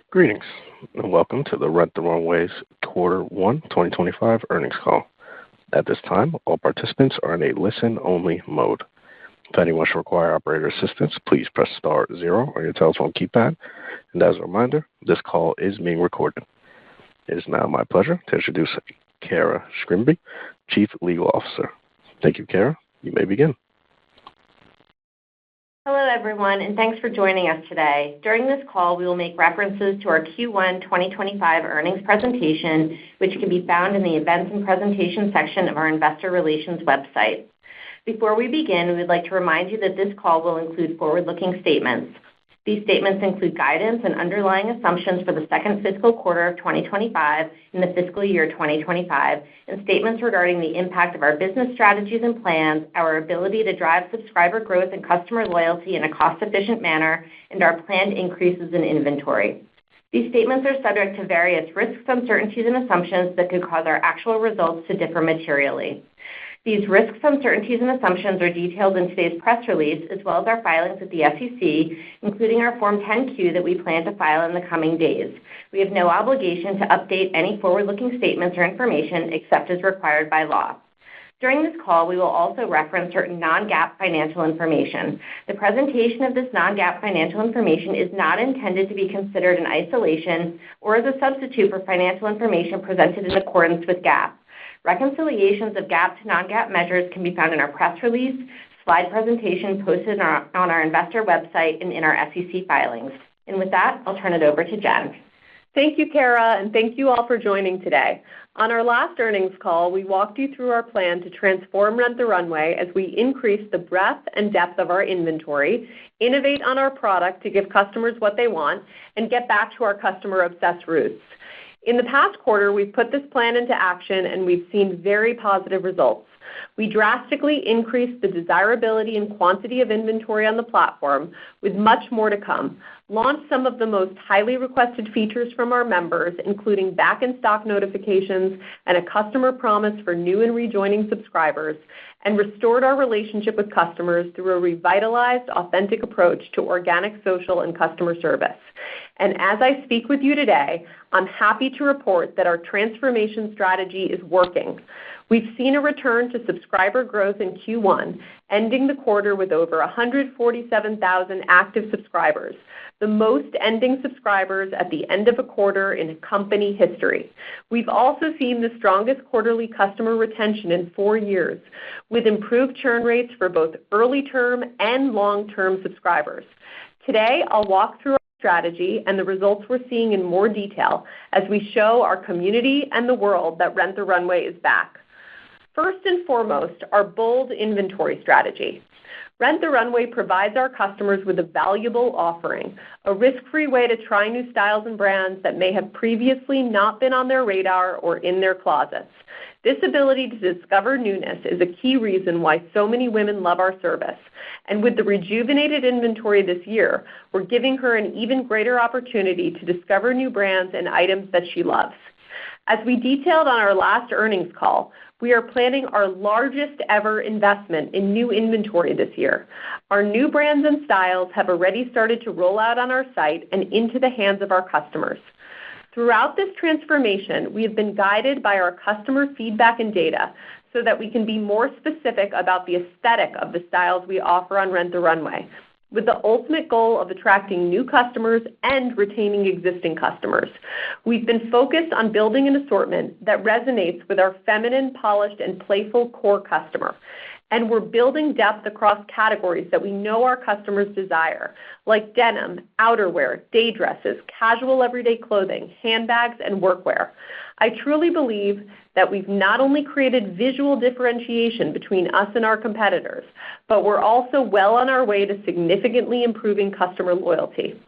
Greetings, and welcome to the Rent the Runway's Quarter 1 2025 earnings call. At this time, all participants are in a listen-only mode. If anyone should require operator assistance, please press star 0 on your telephone keypad. And as a reminder, this call is being recorded. It is now my pleasure to introduce Kara Scrimby, Chief Legal Officer. Thank you, Kara. You may begin. Hello, everyone, and thanks for joining us today. During this call, we will make references to our Q1 2025 earnings presentation, which can be found in the Events and Presentation section of our Investor Relations website. Before we begin, we would like to remind you that this call will include forward-looking statements. These statements include guidance and underlying assumptions for the second fiscal quarter of 2025 and the fiscal year 2025, and statements regarding the impact of our business strategies and plans, our ability to drive subscriber growth and customer loyalty in a cost-efficient manner, and our planned increases in inventory. These statements are subject to various risks, uncertainties, and assumptions that could cause our actual results to differ materially. These risks, uncertainties, and assumptions are detailed in today's press release, as well as our filings with the SEC, including our Form 10-Q that we plan to file in the coming days. We have no obligation to update any forward-looking statements or information except as required by law. During this call, we will also reference certain non-GAAP financial information. The presentation of this non-GAAP financial information is not intended to be considered in isolation or as a substitute for financial information presented in accordance with GAAP. Reconciliations of GAAP to non-GAAP measures can be found in our press release, slide presentation posted on our investor website, and in our SEC filings. And with that, I'll turn it over to Jen. Thank you, Kara, and thank you all for joining today. On our last earnings call, we walked you through our plan to transform Rent the Runway as we increase the breadth and depth of our inventory, innovate on our product to give customers what they want, and get back to our customer-obsessed roots. In the past quarter, we've put this plan into action, and we've seen very positive results. We drastically increased the desirability and quantity of inventory on the platform, with much more to come, launched some of the most highly requested features from our members, including back-in-stock notifications and a customer promise for new and rejoining subscribers, and restored our relationship with customers through a revitalized, authentic approach to organic social and customer service. And as I speak with you today, I'm happy to report that our transformation strategy is working. We've seen a return to subscriber growth in Q1, ending the quarter with over 147,000 active subscribers, the most ending subscribers at the end of a quarter in company history. We've also seen the strongest quarterly customer retention in 4 years, with improved churn rates for both early-term and long-term subscribers. Today, I'll walk through our strategy and the results we're seeing in more detail as we show our community and the world that Rent the Runway is back. First and foremost, our bold inventory strategy. Rent the Runway provides our customers with a valuable offering, a risk-free way to try new styles and brands that may have previously not been on their radar or in their closets. This ability to discover newness is a key reason why so many women love our service. And with the rejuvenated inventory this year, we're giving her an even greater opportunity to discover new brands and items that she loves. As we detailed on our last earnings call, we are planning our largest ever investment in new inventory this year. Our new brands and styles have already started to roll out on our site and into the hands of our customers. Throughout this transformation, we have been guided by our customer feedback and data so that we can be more specific about the aesthetic of the styles we offer on Rent the Runway, with the ultimate goal of attracting new customers and retaining existing customers. We've been focused on building an assortment that resonates with our feminine, polished, and playful core customer. And we're building depth across categories that we know our customers desire, like denim, outerwear, day dresses, casual everyday clothing, handbags, and workwear. I truly believe that we've not only created visual differentiation between us and our competitors, but we're also well on our way to significantly improving customer loyalty.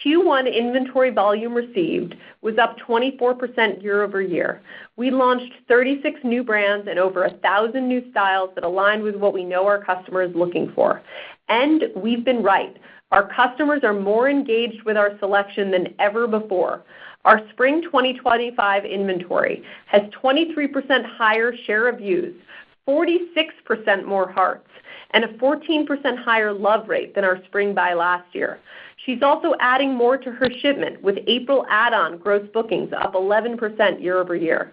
Q1 inventory volume received was up 24% year over year. We launched 36 new brands and over 1,000 new styles that align with what we know our customer is looking for. And we've been right. Our customers are more engaged with our selection than ever before. Our spring 2025 inventory has 23% higher share of views, 46% more hearts, and a 14% higher love rate than our spring buy last year. She's also adding more to her shipment, with April add-on gross bookings up 11% year over year.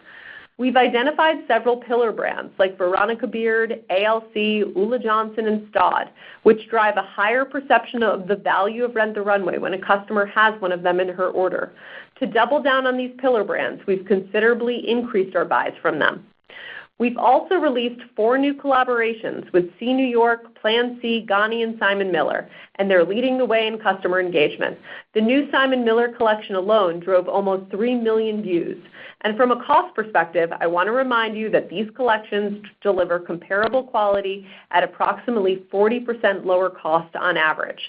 We've identified several pillar brands like Veronica Beard, ALC, Ulla Johnson, and Staud, which drive a higher perception of the value of Rent the Runway when a customer has one of them in her order. To double down on these pillar brands, we've considerably increased our buys from them. We've also released 4 new collaborations with C New York, Plan C, Ghani, and Simon Miller, and they're leading the way in customer engagement. The new Simon Miller collection alone drove almost 3 million views. And from a cost perspective, I want to remind you that these collections deliver comparable quality at approximately 40% lower cost on average.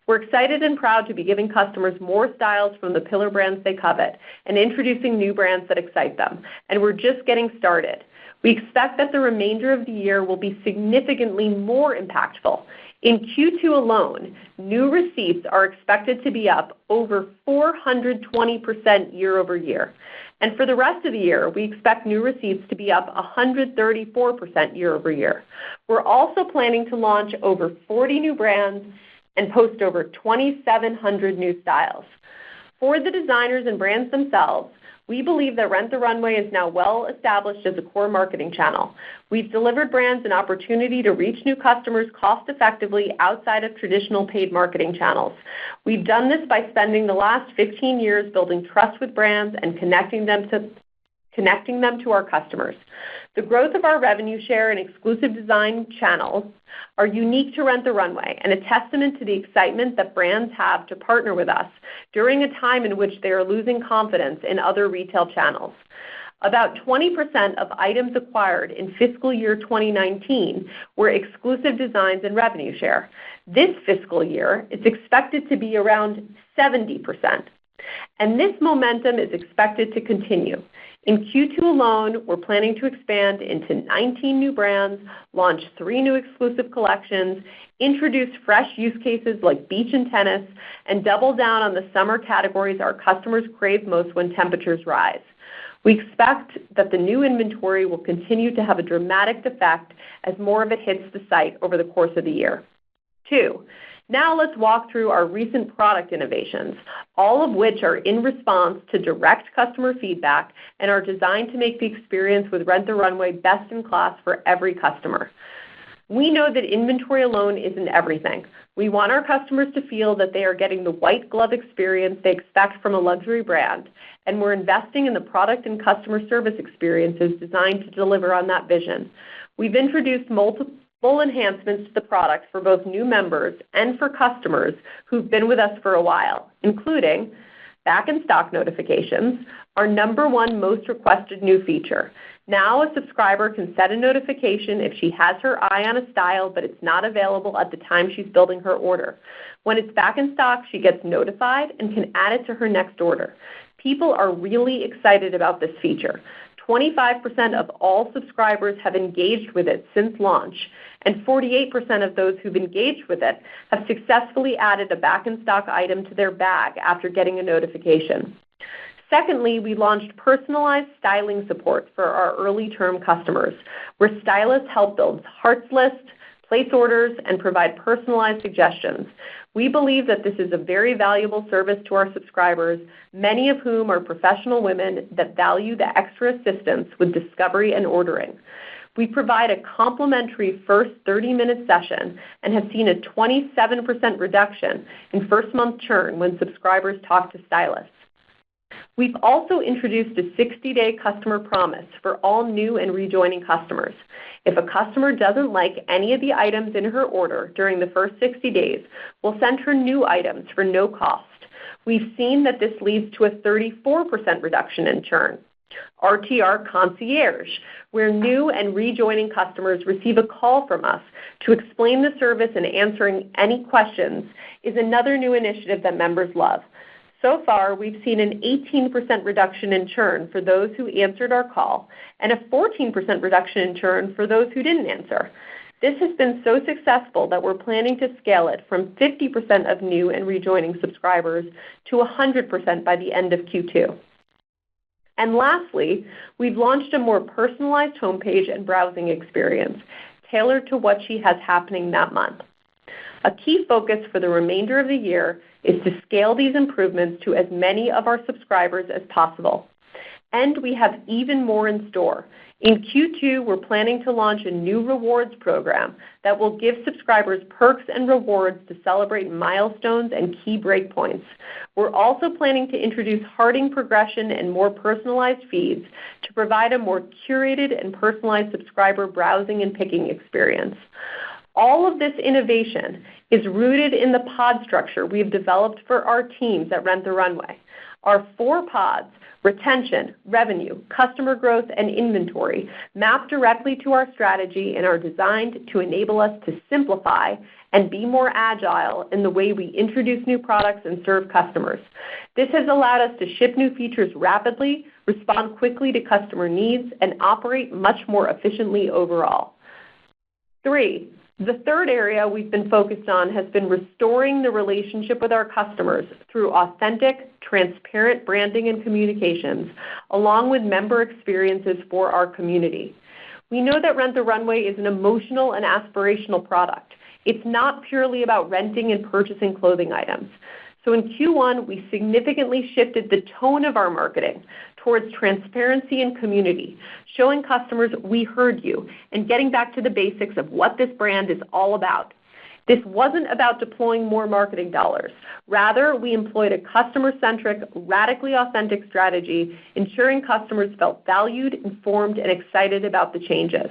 We're excited and proud to be giving customers more styles from the pillar brands they covet and introducing new brands that excite them. And we're just getting started. We expect that the remainder of the year will be significantly more impactful. In Q2 alone, new receipts are expected to be up over 420% year over year. And for the rest of the year, we expect new receipts to be up 134% year over year. We're also planning to launch over 40 new brands and post over 2,700 new styles. For the designers and brands themselves, we believe that Rent the Runway is now well established as a core marketing channel. We've delivered brands an opportunity to reach new customers cost effectively outside of traditional paid marketing channels. We've done this by spending the last 15 years building trust with brands and connecting them to our customers. The growth of our revenue share and exclusive design channels are unique to Rent the Runway and a testament to the excitement that brands have to partner with us during a time in which they are losing confidence in other retail channels. About 20% of items acquired in fiscal year 2019 were exclusive designs and revenue share. This fiscal year, it's expected to be around 70%. And this momentum is expected to continue. In Q2 alone, we're planning to expand into 19 new brands, launch 3 new exclusive collections, introduce fresh use cases like beach and tennis, and double down on the summer categories our customers crave most when temperatures rise. We expect that the new inventory will continue to have a dramatic effect as more of it hits the site over the course of the year. 2. Now let's walk through our recent product innovations, all of which are in response to direct customer feedback and are designed to make the experience with Rent the Runway best in class for every customer. We know that inventory alone isn't everything. We want our customers to feel that they are getting the white glove experience they expect from a luxury brand, and we're investing in the product and customer service experiences designed to deliver on that vision. We've introduced multiple enhancements to the product for both new members and for customers who've been with us for a while, including back in stock notifications, our #1 most requested new feature. Now a subscriber can set a notification if she has her eye on a style but it's not available at the time she's building her order. When it's back in stock, she gets notified and can add it to her next order. People are really excited about this feature. 25% of all subscribers have engaged with it since launch, and 48% of those who've engaged with it have successfully added a back-in-stock item to their bag after getting a notification. Secondly, we launched personalized styling support for our early-term customers, where stylists help build hearts lists, place orders, and provide personalized suggestions. We believe that this is a very valuable service to our subscribers, many of whom are professional women that value the extra assistance with discovery and ordering. We provide a complimentary first 30-minute session and have seen a 27% reduction in first-month churn when subscribers talk to stylists. We've also introduced a 60-day customer promise for all new and rejoining customers. If a customer doesn't like any of the items in her order during the first 60 days, we'll send her new items for no cost. We've seen that this leads to a 34% reduction in churn. RTR Concierge, where new and rejoining customers receive a call from us to explain the service and answering any questions, is another new initiative that members love. So far, we've seen an 18% reduction in churn for those who answered our call and a 14% reduction in churn for those who didn't answer. This has been so successful that we're planning to scale it from 50% of new and rejoining subscribers to 100% by the end of Q2. And lastly, we've launched a more personalized homepage and browsing experience, tailored to what she has happening that month. A key focus for the remainder of the year is to scale these improvements to as many of our subscribers as possible. And we have even more in store. In Q2, we're planning to launch a new rewards program that will give subscribers perks and rewards to celebrate milestones and key breakpoints. We're also planning to introduce hearting progression and more personalized feeds to provide a more curated and personalized subscriber browsing and picking experience. All of this innovation is rooted in the pod structure we've developed for our teams at Rent the Runway. Our 4 pods, retention, revenue, customer growth, and inventory, map directly to our strategy and are designed to enable us to simplify and be more agile in the way we introduce new products and serve customers. This has allowed us to ship new features rapidly, respond quickly to customer needs, and operate much more efficiently overall. 3. The third area we've been focused on has been restoring the relationship with our customers through authentic, transparent branding and communications, along with member experiences for our community. We know that Rent the Runway is an emotional and aspirational product. It's not purely about renting and purchasing clothing items. So in Q1, we significantly shifted the tone of our marketing towards transparency and community, showing customers we heard you and getting back to the basics of what this brand is all about. This wasn't about deploying more marketing dollars. Rather, we employed a customer-centric, radically authentic strategy, ensuring customers felt valued, informed, and excited about the changes.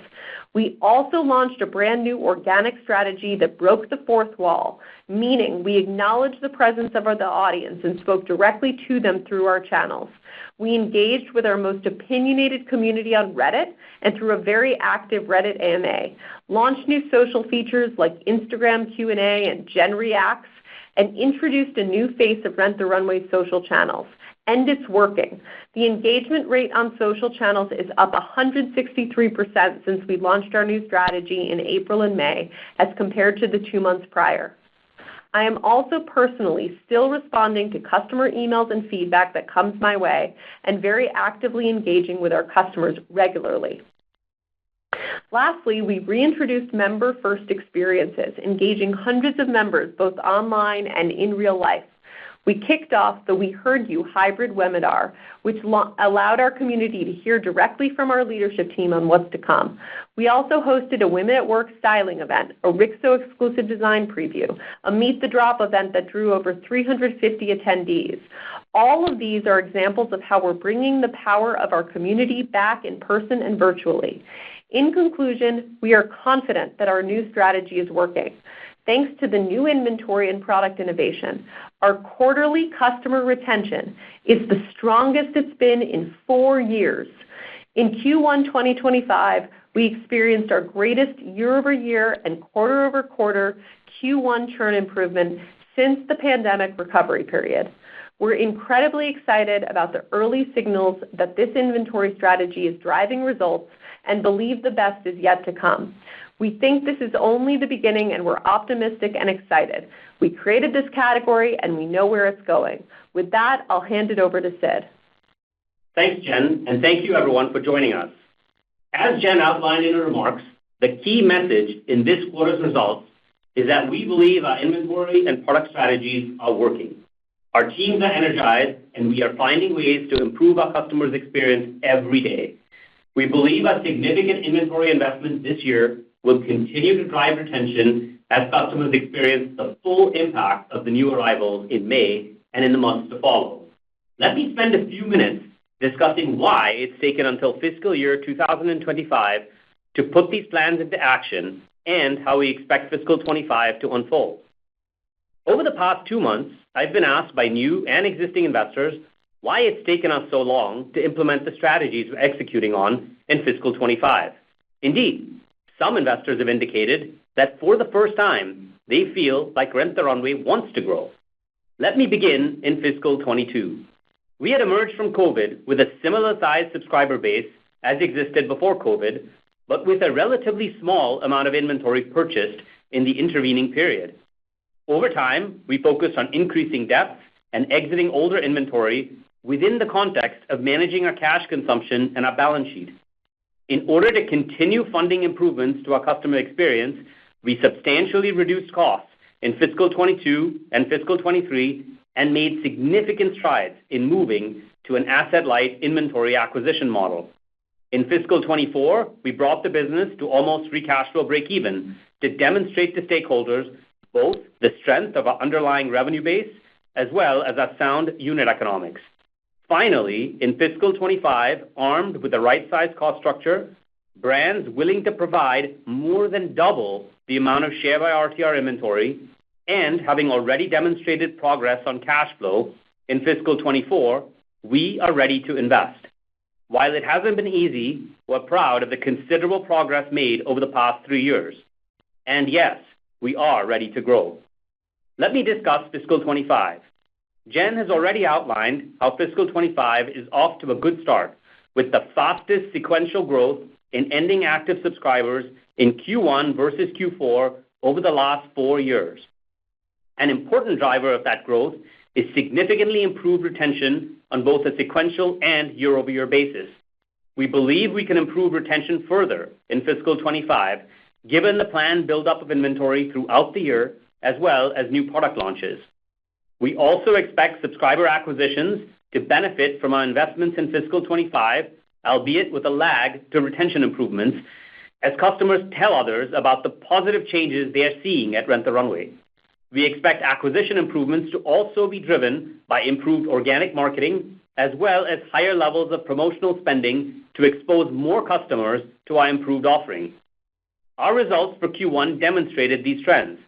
We also launched a brand new organic strategy that broke the fourth wall, meaning we acknowledged the presence of the audience and spoke directly to them through our channels. We engaged with our most opinionated community on Reddit and through a very active Reddit AMA, launched new social features like Instagram Q&A and Gen Reacts, and introduced a new face of Rent the Runway's social channels. And it's working. The engagement rate on social channels is up 163% since we launched our new strategy in April and May as compared to the 2 months prior. I am also personally still responding to customer emails and feedback that comes my way and very actively engaging with our customers regularly. Lastly, we reintroduced member-first experiences, engaging hundreds of members both online and in real life. We kicked off the We Heard You hybrid webinar, which allowed our community to hear directly from our leadership team on what's to come. We also hosted a Women at Work styling event, a Rixo exclusive design preview, a Meet the Drop event that drew over 350 attendees. All of these are examples of how we're bringing the power of our community back in person and virtually. In conclusion, we are confident that our new strategy is working. Thanks to the new inventory and product innovation, our quarterly customer retention is the strongest it's been in 4 years. In Q1 2025, we experienced our greatest year-over-year and quarter-over-quarter Q1 churn improvement since the pandemic recovery period. We're incredibly excited about the early signals that this inventory strategy is driving results and believe the best is yet to come. We think this is only the beginning, and we're optimistic and excited. We created this category, and we know where it's going. With that, I'll hand it over to Sid. Thanks, Jen, and thank you, everyone, for joining us. As Jen outlined in her remarks, the key message in this quarter's results is that we believe our inventory and product strategies are working. Our teams are energized, and we are finding ways to improve our customers' experience every day. We believe our significant inventory investment this year will continue to drive retention as customers experience the full impact of the new arrivals in May and in the months to follow. Let me spend a few minutes discussing why it's taken until fiscal year 2025 to put these plans into action and how we expect fiscal 25 to unfold. Over the past 2 months, I've been asked by new and existing investors why it's taken us so long to implement the strategies we're executing on in fiscal 25. Indeed, some investors have indicated that for the first time, they feel like Rent the Runway wants to grow. Let me begin in fiscal 22. We had emerged from COVID with a similar-sized subscriber base as existed before COVID, but with a relatively small amount of inventory purchased in the intervening period. Over time, we focused on increasing depth and exiting older inventory within the context of managing our cash consumption and our balance sheet. In order to continue funding improvements to our customer experience, we substantially reduced costs in fiscal 22 and fiscal 23 and made significant strides in moving to an asset-light inventory acquisition model. In fiscal 24, we brought the business to almost free cash flow break-even to demonstrate to stakeholders both the strength of our underlying revenue base as well as our sound unit economics. Finally, in fiscal 25, armed with the right-sized cost structure, brands willing to provide more than double the amount of share by RTR inventory, and having already demonstrated progress on cash flow in fiscal 24, we are ready to invest. While it hasn't been easy, we're proud of the considerable progress made over the past 3 years. And yes, we are ready to grow. Let me discuss fiscal 25. Jen has already outlined how fiscal 25 is off to a good start with the fastest sequential growth in ending active subscribers in Q1 versus Q4 over the last 4 years. An important driver of that growth is significantly improved retention on both a sequential and year-over-year basis. We believe we can improve retention further in fiscal 25, given the planned buildup of inventory throughout the year, as well as new product launches. We also expect subscriber acquisitions to benefit from our investments in fiscal 25, albeit with a lag to retention improvements, as customers tell others about the positive changes they are seeing at Rent the Runway. We expect acquisition improvements to also be driven by improved organic marketing, as well as higher levels of promotional spending to expose more customers to our improved offering. Our results for Q1 demonstrated these trends: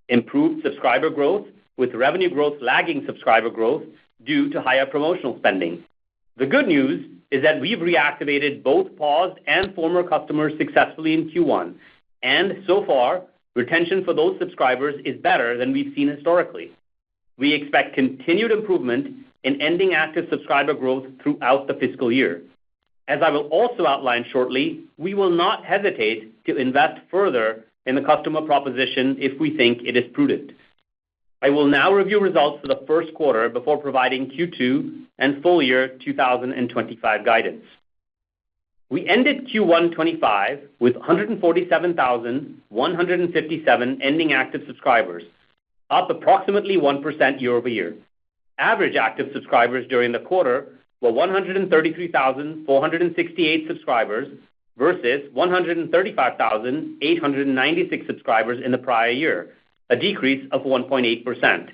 improved subscriber growth, with revenue growth lagging subscriber growth due to higher promotional spending. The good news is that we've reactivated both paused and former customers successfully in Q1, and so far, retention for those subscribers is better than we've seen historically. We expect continued improvement in ending active subscriber growth throughout the fiscal year. As I will also outline shortly, we will not hesitate to invest further in the customer proposition if we think it is prudent. I will now review results for the first quarter before providing Q2 and full year 2025 guidance. We ended Q1 25 with 147,157 ending active subscribers, up approximately 1% year over year. Average active subscribers during the quarter were 133,468 subscribers versus 135,896 subscribers in the prior year, a decrease of 1.8%.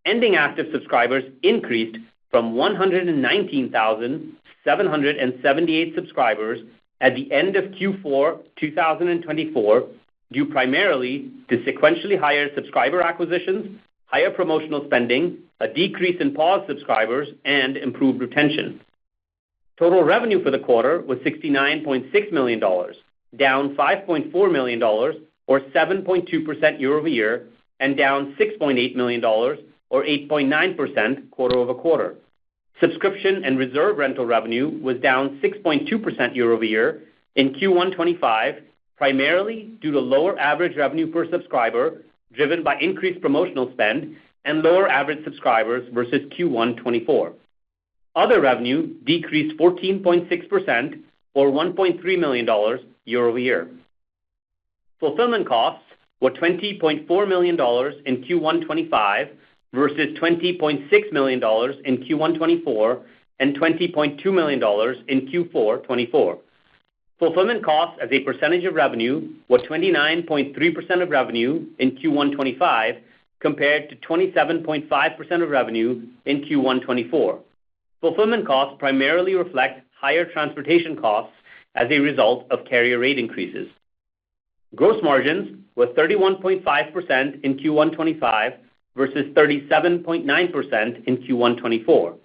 Ending active subscribers increased from 119,778 subscribers at the end of Q4 2024, due primarily to sequentially higher subscriber acquisitions, higher promotional spending, a decrease in paused subscribers, and improved retention. Total revenue for the quarter was $69.6 million, down $5.4 million, or 7.2% year over year, and down $6.8 million, or 8.9% quarter over quarter. Subscription and reserve rental revenue was down 6.2% year over year in Q1 25, primarily due to lower average revenue per subscriber, driven by increased promotional spend and lower average subscribers versus Q1 24. Other revenue decreased 14.6%, or $1.3 million year over year. Fulfillment costs were $20.4 million in Q1 25 versus $20.6 million in Q1 24 and $20.2 million in Q4 24. Fulfillment costs as a percentage of revenue were 29.3% of revenue in Q1 25 compared to 27.5% of revenue in Q1 24. Fulfillment costs primarily reflect higher transportation costs as a result of carrier rate increases. Gross margins were 31.5% in Q1 25 versus 37.9% in Q1 24.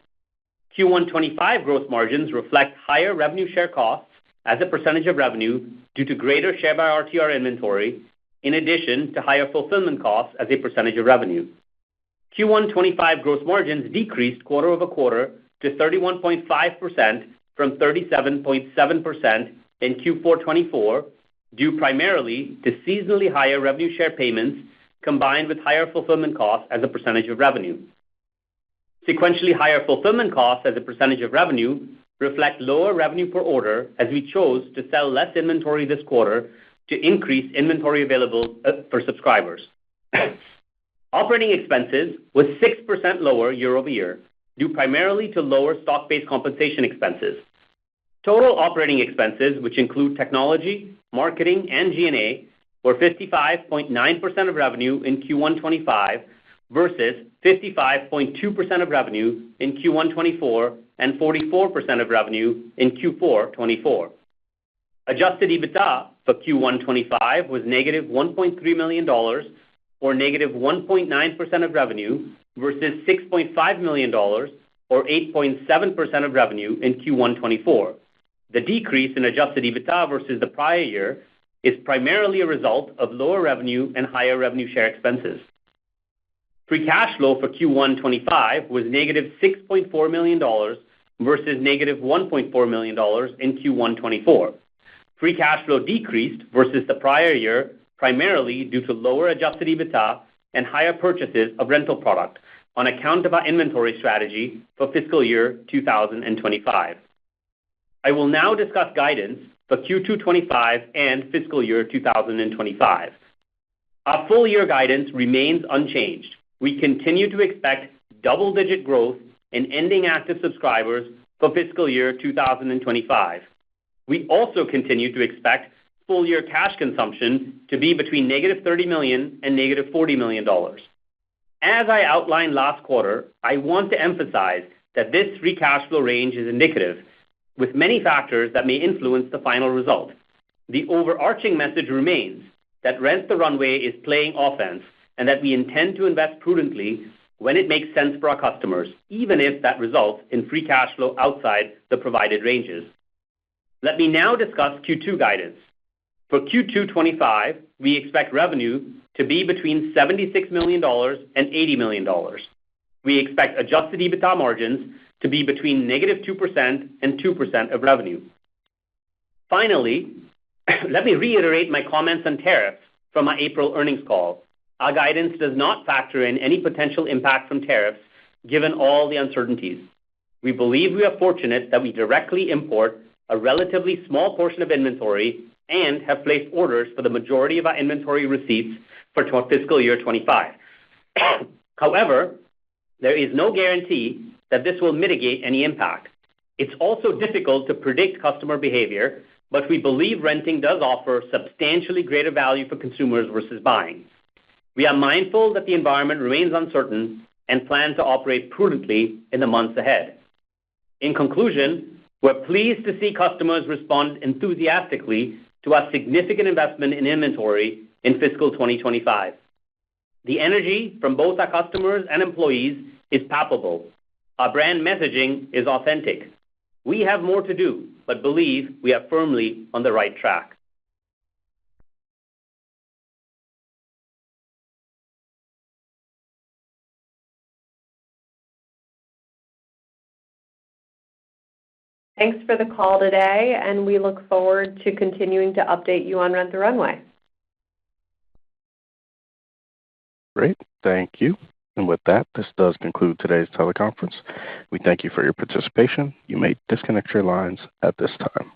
Q1 25 gross margins reflect higher revenue share costs as a percentage of revenue due to greater share by RTR inventory, in addition to higher fulfillment costs as a percentage of revenue. Q1 25 gross margins decreased quarter over quarter to 31.5% from 37.7% in Q4 24, due primarily to seasonally higher revenue share payments combined with higher fulfillment costs as a percentage of revenue. Sequentially higher fulfillment costs as a percentage of revenue reflect lower revenue per order as we chose to sell less inventory this quarter to increase inventory available for subscribers. Operating expenses was 6% lower year-over-year, due primarily to lower stock-based compensation expenses. Total operating expenses, which include technology, marketing, and G&A, were 55.9% of revenue in Q1 '25 versus 55.2% of revenue in Q1 '24 and 44% of revenue in Q4 '24. Adjusted EBITDA for Q1 '25 was negative $1.3 million, or negative 1.9% of revenue, versus $6.5 million, or 8.7% of revenue in Q1 '24. The decrease in adjusted EBITDA versus the prior year is primarily a result of lower revenue and higher revenue share expenses. Free cash flow for Q1 '25 was negative $6.4 million versus negative $1.4 million in Q1 '24. Free cash flow decreased versus the prior year primarily due to lower adjusted EBITDA and higher purchases of rental product on account of our inventory strategy for fiscal year 2025. I will now discuss guidance for Q2 '25 and fiscal year 2025. Our full year guidance remains unchanged. We continue to expect double-digit growth in ending active subscribers for fiscal year 2025. We also continue to expect full year cash consumption to be between negative $30 million and negative $40 million. As I outlined last quarter, I want to emphasize that this free cash flow range is indicative, with many factors that may influence the final result. The overarching message remains that Rent the Runway is playing offense and that we intend to invest prudently when it makes sense for our customers, even if that results in free cash flow outside the provided ranges. Let me now discuss Q2 guidance. For Q2 '25, we expect revenue to be between $76 million and $80 million. We expect adjusted EBITDA margins to be between negative 2% and 2% of revenue. Finally, let me reiterate my comments on tariffs from our April earnings call. Our guidance does not factor in any potential impact from tariffs, given all the uncertainties. We believe we are fortunate that we directly import a relatively small portion of inventory and have placed orders for the majority of our inventory receipts for fiscal year '25. However, there is no guarantee that this will mitigate any impact. It's also difficult to predict customer behavior, but we believe renting does offer substantially greater value for consumers versus buying. We are mindful that the environment remains uncertain and plan to operate prudently in the months ahead. In conclusion, we're pleased to see customers respond enthusiastically to our significant investment in inventory in fiscal 2025. The energy from both our customers and employees is palpable. Our brand messaging is authentic. We have more to do, but believe we are firmly on the right track. Thanks for the call today, and we look forward to continuing to update you on Rent the Runway. Great. Thank you. And with that, this does conclude today's teleconference. We thank you for your participation. You may disconnect your lines at this time.